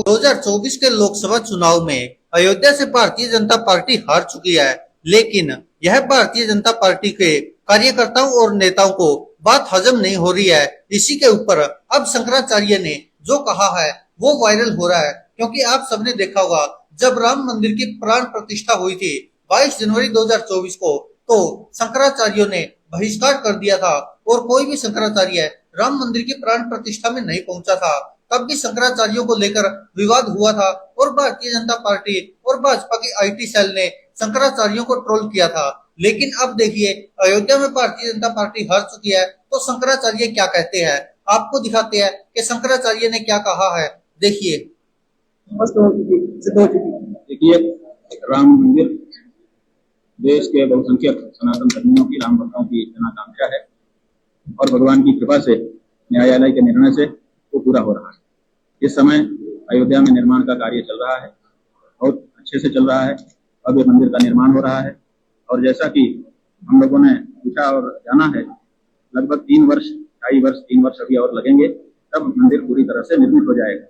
2024 के लोकसभा चुनाव में अयोध्या से भारतीय जनता पार्टी हार चुकी है, लेकिन यह भारतीय जनता पार्टी के कार्यकर्ताओं और नेताओं को बात हजम नहीं हो रही है। इसी के ऊपर अब शंकराचार्य ने जो कहा है वो वायरल हो रहा है, क्योंकि आप सबने देखा होगा जब राम मंदिर की प्राण प्रतिष्ठा हुई थी 22 जनवरी 2024 को, तो शंकराचार्यों ने बहिष्कार कर दिया था और कोई भी शंकराचार्य राम मंदिर की प्राण प्रतिष्ठा में नहीं पहुंचा था। तब भी शंकराचार्यों को लेकर विवाद हुआ था और भारतीय जनता पार्टी और भाजपा की आईटी सेल ने शंकराचार्यों को ट्रोल किया था। लेकिन अब देखिए, अयोध्या में भारतीय जनता पार्टी हार चुकी है, तो शंकराचार्य क्या कहते हैं, आपको दिखाते हैं कि शंकराचार्य ने क्या कहा है। देखिए। देखिए, राम मंदिर देश के बहुसंख्यक सनातन धर्मियों की, राम भक्तों की जनाकांक्षा है और भगवान की कृपा से, न्यायालय के निर्णय से वो पूरा हो रहा है। इस समय अयोध्या में निर्माण का कार्य चल रहा है, बहुत अच्छे से चल रहा है। भव्य मंदिर का निर्माण हो रहा है और जैसा कि हम लोगों ने पूछा और जाना है, लगभग 3 वर्ष, 2.5 वर्ष, 3 वर्ष अभी और लगेंगे, तब मंदिर पूरी तरह से निर्मित हो जाएगा।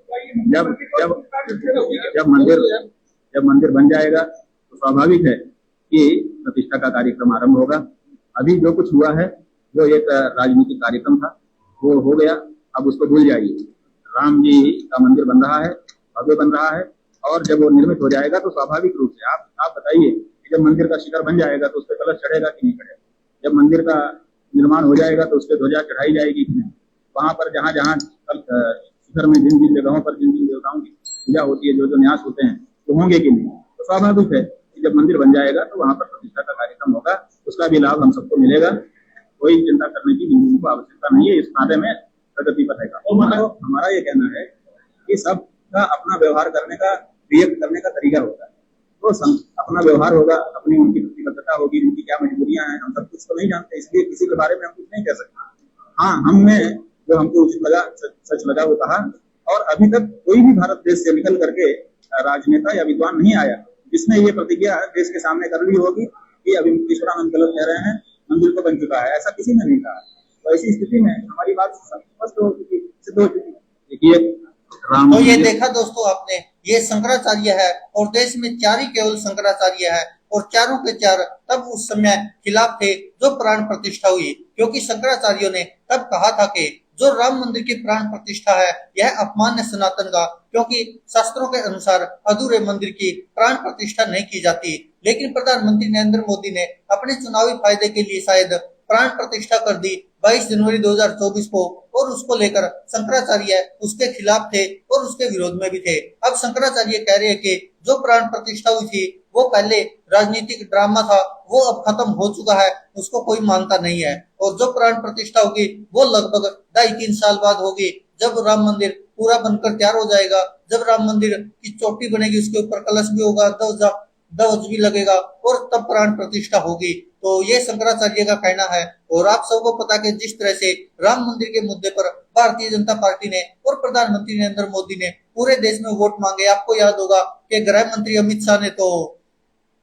जब मंदिर बन जाएगा तो स्वाभाविक है कि प्रतिष्ठा का कार्यक्रम आरंभ होगा। अभी जो कुछ हुआ है वो एक राजनीतिक कार्यक्रम था, वो हो गया, अब उसको भूल जाइए। राम जी का मंदिर बन रहा है, भव्य बन रहा है, और जब वो निर्मित हो जाएगा तो स्वाभाविक रूप से आप बताइए कि जब मंदिर का शिखर बन जाएगा तो उस पर कलश चढ़ेगा कि नहीं चढ़ेगा? जब मंदिर का निर्माण हो जाएगा तो उस पर ध्वजा चढ़ाई जाएगी कि नहीं? वहां पर जहाँ जहाँ शिखर में जिन जिन जगहों पर जिन जिन देवताओं की पूजा होती है, जो जो न्यास होते हैं, तो होंगे कि नहीं? तो स्वाभाविक है कि जब मंदिर बन जाएगा तो वहां पर प्रतिष्ठा का कार्यक्रम होगा, उसका भी लाभ हम सबको मिलेगा। कोई चिंता करने की बिल्कुल को आवश्यकता नहीं है, इस कार्य में प्रगति पर है। हमारा ये कहना है कि सबका अपना व्यवहार करने का, रिएक्ट करने का तरीका होता है। तो अपना व्यवहार होगा, अपनी उनकी प्रतिबद्धता होगी, उनकी क्या मजबूरियां हैं, हम सब कुछ तो नहीं जानते, इसलिए किसी के बारे में हम कुछ नहीं कह सकते। हाँ, हमने जो हमको उचित लगा, सच लगा वो कहा। और अभी तक कोई भी भारत देश से निकल करके राजनेता या विद्वान नहीं आया जिसने ये प्रतिज्ञा देश के सामने कर ली होगी कि अभी ईश्वरानंद गलत कह रहे हैं, मंदिर तो बन चुका है। ऐसा किसी ने नहीं कहा। तो ऐसी स्थिति में हमारी बात स्पष्ट हो चुकी, सिद्ध हो चुकी। देखिए, तो ये देखा दोस्तों आपने, ये शंकराचार्य है और देश में 4 ही केवल शंकराचार्य है और चारों के चार तब उस समय खिलाफ थे जो प्राण प्रतिष्ठा हुई, क्योंकि शंकराचार्यों ने तब कहा था कि जो राम मंदिर की प्राण प्रतिष्ठा है यह अपमान है सनातन का, क्योंकि शास्त्रों के अनुसार अधूरे मंदिर की प्राण प्रतिष्ठा नहीं की जाती। लेकिन प्रधानमंत्री नरेंद्र मोदी ने अपने चुनावी फायदे के लिए शायद प्राण प्रतिष्ठा कर दी 22 जनवरी 2024 को, और उसको लेकर शंकराचार्य उसके खिलाफ थे और उसके विरोध में भी थे। अब शंकराचार्य कह रहे हैं कि जो प्राण प्रतिष्ठा हुई थी वो पहले राजनीतिक ड्रामा था, वो अब खत्म हो चुका है, उसको कोई मानता नहीं है। और जो प्राण प्रतिष्ठा होगी वो लगभग 2.5-3 साल बाद होगी, जब राम मंदिर पूरा बनकर तैयार हो जाएगा, जब राम मंदिर की चोटी बनेगी, उसके ऊपर कलश भी होगा, ध्वज भी लगेगा और तब प्राण प्रतिष्ठा होगी। तो ये शंकराचार्य का कहना है। और आप सबको पता कि जिस तरह से राम मंदिर के मुद्दे पर भारतीय जनता पार्टी ने और प्रधानमंत्री नरेंद्र मोदी ने पूरे देश में वोट मांगे। आपको याद होगा कि गृह मंत्री अमित शाह ने तो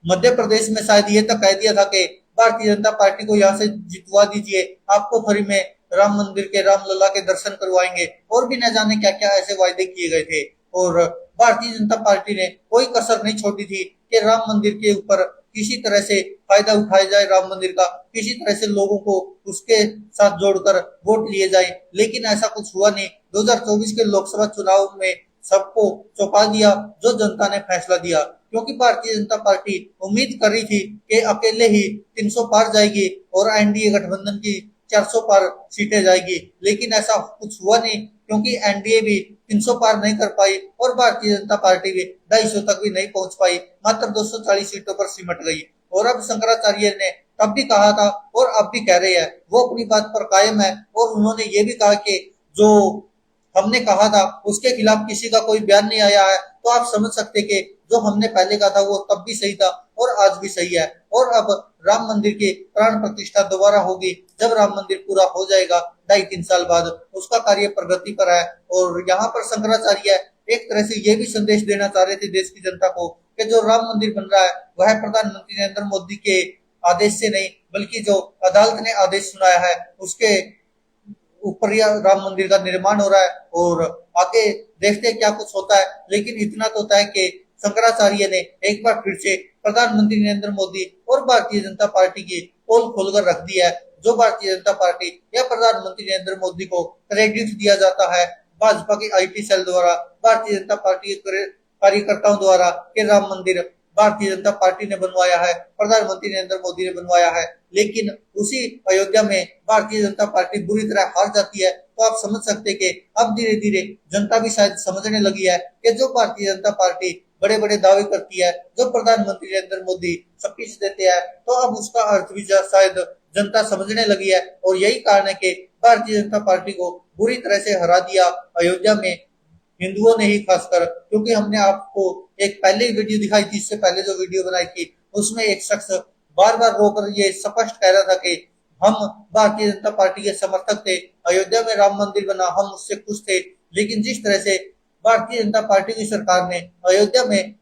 मध्य प्रदेश में शायद ये तक कह दिया था कि भारतीय जनता पार्टी को यहाँ से जितवा दीजिए, आपको फ्री में राम मंदिर के रामलला के दर्शन करवाएंगे, और भी न जाने क्या क्या ऐसे वायदे किए गए थे। और भारतीय जनता पार्टी ने कोई कसर नहीं छोड़ी थी कि राम मंदिर के ऊपर किसी तरह से फायदा उठाया जाए, राम मंदिर का किसी तरह से लोगों को उसके साथ जोड़कर वोट लिए जाए। लेकिन ऐसा कुछ हुआ नहीं। 2024 के लोकसभा चुनाव में सबको चौंका दिया जो जनता ने फैसला दिया, क्योंकि भारतीय जनता पार्टी उम्मीद कर रही थी कि अकेले ही 300 पार जाएगी और एनडीए गठबंधन की 400 पार सीटें जाएगी। लेकिन ऐसा कुछ हुआ नहीं, क्योंकि एनडीए भी 300 पार नहीं कर पाई और भारतीय जनता पार्टी भी 250 तक भी नहीं पहुंच पाई, मात्र 240 सीटों पर सिमट गई। और अब शंकराचार्य ने तब भी कहा था और अब भी कह रहे हैं, वो अपनी बात पर कायम है। और उन्होंने ये भी कहा कि जो हमने कहा था उसके खिलाफ किसी का कोई बयान नहीं आया है। तो आप समझ सकते कि जो हमने पहले कहा था वो तब भी सही था और आज भी सही है। और अब राम मंदिर की प्राण प्रतिष्ठा दोबारा होगी जब राम मंदिर पूरा हो जाएगा 2.5-3 साल बाद, उसका कार्य प्रगति पर है। और यहाँ पर शंकराचार्य एक तरह से ये भी संदेश देना चाह रहे थे देश की जनता को कि जो राम मंदिर बन रहा है वह प्रधानमंत्री नरेंद्र मोदी के आदेश से नहीं, बल्कि जो अदालत ने आदेश सुनाया है उसके ऊपर यह राम मंदिर का निर्माण हो रहा है। और आगे देखते हैं क्या कुछ होता है। लेकिन इतना तो तय है कि शंकराचार्य ने एक बार फिर से प्रधानमंत्री नरेंद्र मोदी और भारतीय जनता पार्टी की पोल खोलकर रख दी है। जो भारतीय जनता पार्टी या प्रधानमंत्री नरेंद्र मोदी को क्रेडिट दिया जाता है भाजपा की आईटी सेल द्वारा, भारतीय जनता पार्टी के कार्यकर्ताओं द्वारा कि राम मंदिर भारतीय जनता पार्टी ने बनवाया है, प्रधानमंत्री नरेंद्र मोदी ने बनवाया है। लेकिन उसी अयोध्या में भारतीय जनता पार्टी बुरी तरह हार जाती है। तो आप समझ सकते हैं कि अब धीरे धीरे जनता भी शायद समझने लगी है कि जो भारतीय जनता पार्टी बड़े बड़े दावे करती है, जो प्रधानमंत्री नरेंद्र मोदी स्पीच देते हैं, तो अब उसका अर्थ भी शायद जनता समझने लगी है। और यही कारण है कि भारतीय जनता पार्टी को बुरी तरह से हरा दिया अयोध्या में हिंदुओं ने ही खासकर। क्योंकि हमने आपको एक पहले ही वीडियो दिखाई थी, इससे पहले जो वीडियो बनाई थी उसमें एक शख्स बार बार रोकर ये स्पष्ट कह रहा था कि हम भारतीय जनता पार्टी के समर्थक थे, अयोध्या में राम मंदिर बना हम उससे खुश थे। लेकिन जिस तरह से भारतीय जनता पार्टी की सरकार ने अयोध्या में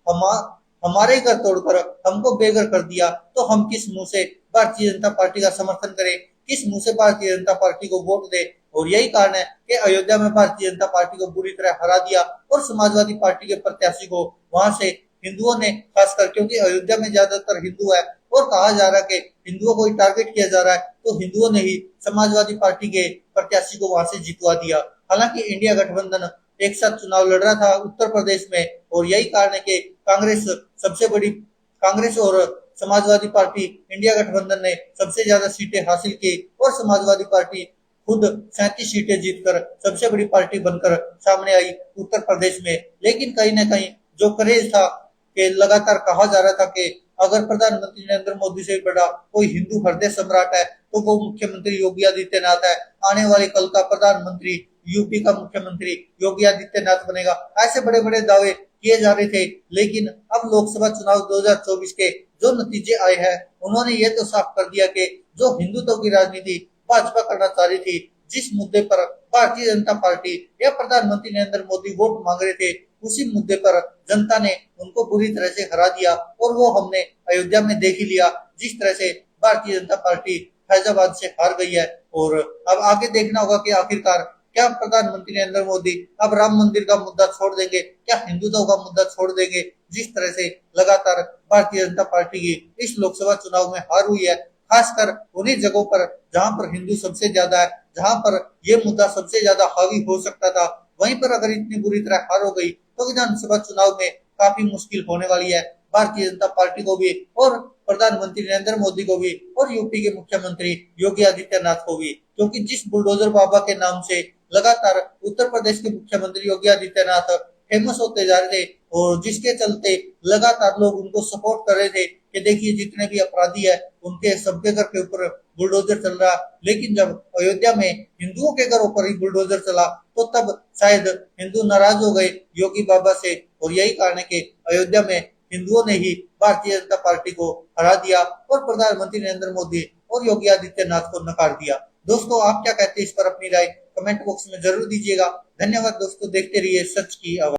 हमारे घर तोड़कर हमको बेघर कर दिया, तो हम किस मुंह से भारतीय जनता पार्टी का समर्थन करें, किस मुंह से भारतीय जनता पार्टी को वोट दे। और यही कारण है कि अयोध्या में भारतीय जनता पार्टी को बुरी तरह हरा दिया और समाजवादी पार्टी के प्रत्याशी को वहां से हिंदुओं ने खासकर, क्योंकि अयोध्या में ज्यादातर हिंदू है और कहा जा रहा है कि हिंदुओं को ही टारगेट किया जा रहा है, तो हिंदुओं ने ही समाजवादी पार्टी के प्रत्याशी को वहां से जितवा दिया। हालांकि इंडिया गठबंधन एक साथ चुनाव लड़ रहा था उत्तर प्रदेश में, और यही कारण है कि कांग्रेस और समाजवादी पार्टी इंडिया गठबंधन ने सबसे ज्यादा सीटें हासिल की और समाजवादी पार्टी खुद 37 सीटें जीतकर सबसे बड़ी पार्टी बनकर सामने आई उत्तर प्रदेश में। लेकिन कहीं ना कहीं जो क्रेज था कि लगातार कहा जा रहा था कि अगर प्रधानमंत्री नरेंद्र मोदी से बड़ा कोई हिंदू हृदय सम्राट है तो वो मुख्यमंत्री योगी आदित्यनाथ है, आने वाले कल का प्रधानमंत्री यूपी का मुख्यमंत्री योगी आदित्यनाथ बनेगा, ऐसे बड़े बड़े दावे किए जा रहे थे। लेकिन अब लोकसभा चुनाव 2024 के जो नतीजे आए हैं उन्होंने ये तो साफ कर दिया कि जो हिंदुत्व की राजनीति भाजपा करना चाह रही थी, जिस मुद्दे पर भारतीय जनता पार्टी या प्रधानमंत्री नरेंद्र मोदी वोट मांग रहे थे, उसी मुद्दे पर जनता ने उनको बुरी तरह से हरा दिया। और वो हमने अयोध्या में देख ही लिया, जिस तरह से भारतीय जनता पार्टी फैजाबाद से हार गई है। और अब आगे देखना होगा कि आखिरकार क्या प्रधानमंत्री नरेंद्र मोदी अब राम मंदिर का मुद्दा छोड़ देंगे, क्या हिंदुत्व का मुद्दा छोड़ देंगे। जिस तरह से लगातार भारतीय जनता पार्टी की इस लोकसभा चुनाव में हार हुई है, खासकर उन्हीं जगहों पर जहां पर हिंदू सबसे ज्यादा है, जहां पर यह मुद्दा सबसे ज्यादा हावी हो सकता था, वहीं पर अगर इतनी बुरी तरह हार हो गई तो विधानसभा चुनाव में काफी मुश्किल होने वाली है भारतीय जनता पार्टी को भी और प्रधानमंत्री नरेंद्र मोदी को भी और यूपी के मुख्यमंत्री योगी आदित्यनाथ को भी। क्योंकि जिस बुलडोजर बाबा के नाम से लगातार उत्तर प्रदेश के मुख्यमंत्री योगी आदित्यनाथ फेमस होते जा रहे थे और जिसके चलते लगातार लोग उनको सपोर्ट कर रहे थे कि देखिए जितने भी अपराधी है उनके सबके घर के ऊपर बुलडोजर चल रहा। लेकिन जब अयोध्या में हिंदुओं के घरों पर ही बुलडोजर चला तो तब शायद हिंदू नाराज हो गए योगी बाबा से, और यही कारण है कि अयोध्या में हिंदुओं ने ही भारतीय जनता पार्टी को हरा दिया और प्रधानमंत्री नरेंद्र मोदी और योगी आदित्यनाथ को नकार दिया। दोस्तों आप क्या कहते हैं इस पर अपनी राय कमेंट बॉक्स में जरूर दीजिएगा। धन्यवाद दोस्तों, देखते रहिए सच की आवाज।